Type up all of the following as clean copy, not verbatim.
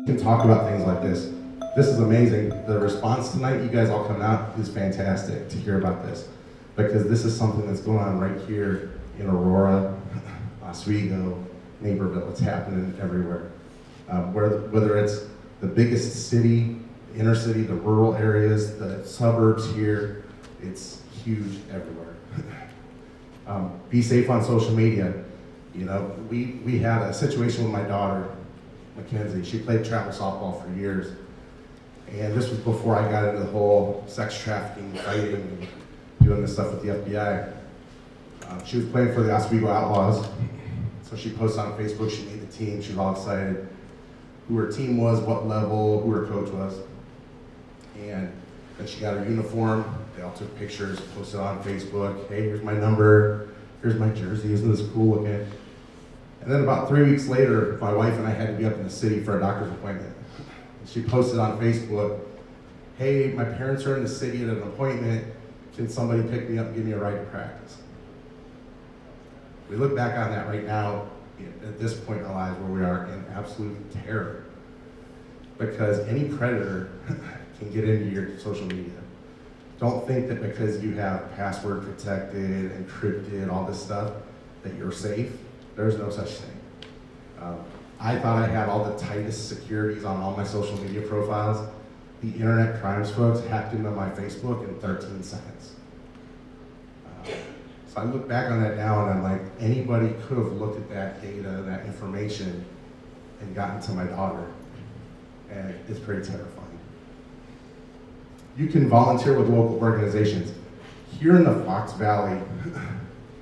can talk about things like this. This is amazing. The response tonight, you guys all coming out, is fantastic to hear about this, because this is something that's going on right here in Aurora, Oswego, Naperville. It's happening everywhere. Whether it's the biggest city, the inner city, the rural areas, the suburbs here, it's huge everywhere. Be safe on social media. You know, we had a situation with my daughter, Mackenzie. She played travel softball for years. And this was before I got into the whole sex trafficking, fighting, and doing this stuff with the FBI. She was playing for the Oswego Outlaws. So she posted on Facebook, she made the team, she was all excited. Who her team was, what level, who her coach was. And then she got her uniform, they all took pictures, posted on Facebook. Hey, here's my number, here's my jersey, isn't this cool looking? And then about 3 weeks later, my wife and I had to be up in the city for a doctor's appointment. She posted on Facebook, hey, my parents are in the city at an appointment, can somebody pick me up and give me a ride to practice? We look back on that right now, at this point in our lives where we are in absolute terror. Because any predator can get into your social media. Don't think that because you have password protected, encrypted, all this stuff, that you're safe. There's no such thing. I thought I had all the tightest securities on all my social media profiles. The internet crimes folks hacked into my Facebook in 13 seconds. So I look back on that now and I'm like, anybody could have looked at that data, that information, and gotten to my daughter. And it's pretty terrifying. You can volunteer with local organizations. Here in the Fox Valley,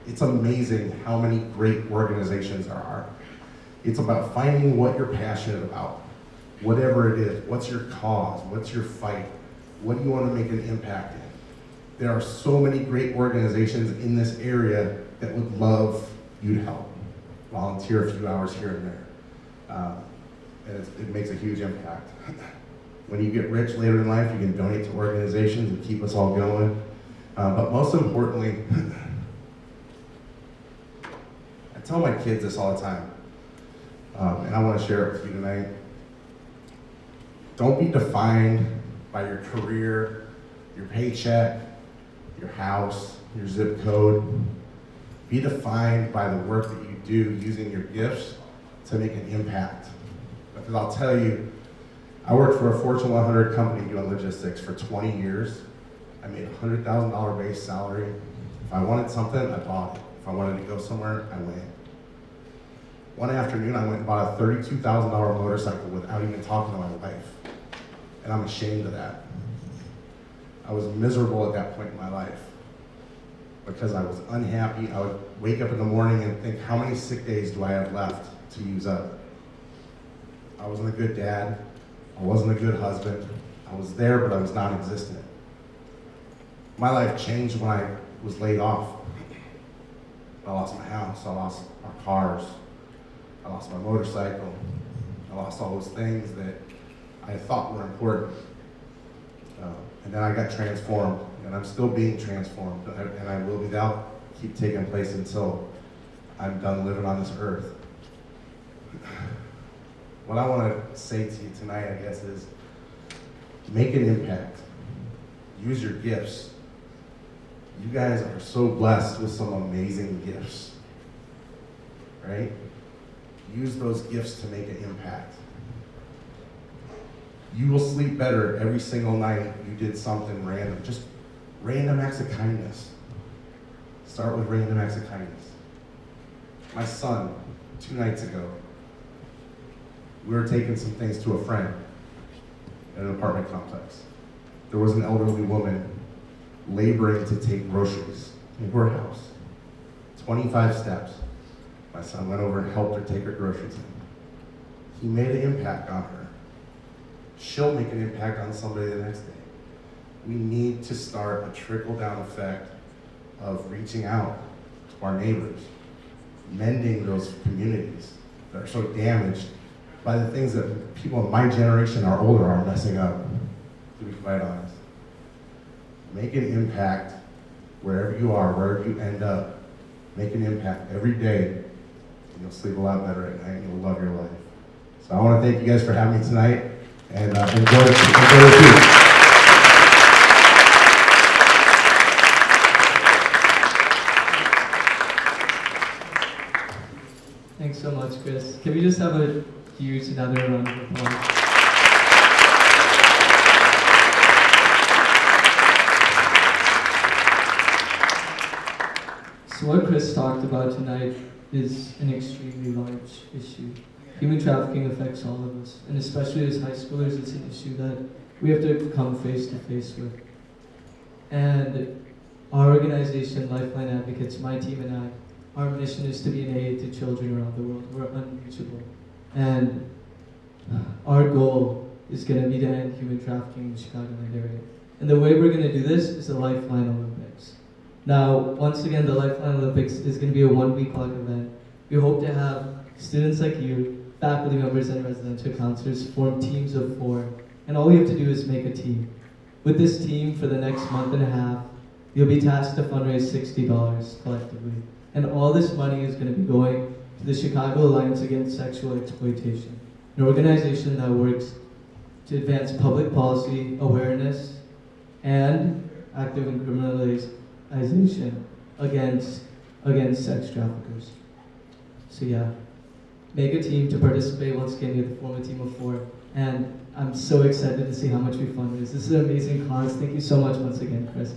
it's amazing how many great organizations there are. It's about finding what you're passionate about, whatever it is. What's your cause? What's your fight? What do you want to make an impact in? There are so many great organizations in this area that would love you to help. Volunteer a few hours here and there. And it makes a huge impact. When you get rich later in life, you can donate to organizations and keep us all going. But most importantly, I tell my kids this all the time, and I want to share it with you tonight. Don't be defined by your career, your paycheck, your house, your zip code. Be defined by the work that you do using your gifts to make an impact. Because I'll tell you, I worked for a Fortune 100 company doing logistics for 20 years. I made a $100,000 base salary. If I wanted something, I bought it. If I wanted to go somewhere, I went. One afternoon, I went and bought a $32,000 motorcycle without even talking to my wife. And I'm ashamed of that. I was miserable at that point in my life because I was unhappy. I would wake up in the morning and think, how many sick days do I have left to use up? I wasn't a good dad. I wasn't a good husband. I was there, but I was non-existent. My life changed when I was laid off. I lost my house, I lost our cars, I lost my motorcycle, I lost all those things that I thought were important. And then I got transformed, and I'm still being transformed, and I will be, that'll keep taking place until I'm done living on this earth. What I want to say to you tonight, I guess, is make an impact. Use your gifts. You guys are so blessed with some amazing gifts, right? Use those gifts to make an impact. You will sleep better every single night you did something random, just random acts of kindness. Start with random acts of kindness. My son, 2 nights ago, we were taking some things to a friend at an apartment complex. There was an elderly woman laboring to take groceries in her house. 25 steps. My son went over and helped her take her groceries in. He made an impact on her. She'll make an impact on somebody the next day. We need to start a trickle-down effect of reaching out to our neighbors, mending those communities that are so damaged by the things that people in my generation or older are messing up, to be quite honest. Make an impact wherever you are, wherever you end up. Make an impact every day, and you'll sleep a lot better at night, and you'll love your life. So I want to thank you guys for having me tonight, and enjoy the week. Thanks so much, Chris. Can we just have a huge another round of applause? So what Chris talked about tonight is an extremely large issue. Human trafficking affects all of us, and especially as high schoolers, it's an issue that we have to come face to face with. And our organization, Lifeline Advocates, my team and I, our mission is to be an aid to children around the world who are unreachable. And our goal is going to be to end human trafficking in the Chicagoland area. And the way we're going to do this is the Lifeline Olympics. Now, once again, the Lifeline Olympics is going to be a one-week-long event. We hope to have students like you, faculty members and residential counselors form teams of 4. And all we have to do is make a team. With this team, for the next month and a half, you'll be tasked to fundraise $60 collectively. And all this money is going to be going to the Chicago Alliance Against Sexual Exploitation, an organization that works to advance public policy, awareness, and active criminalization against sex traffickers. So yeah, make a team to participate. Once again, you have to form a team of 4. And I'm so excited to see how much we fundraise. This is an amazing cause. Thank you so much once again, Chris.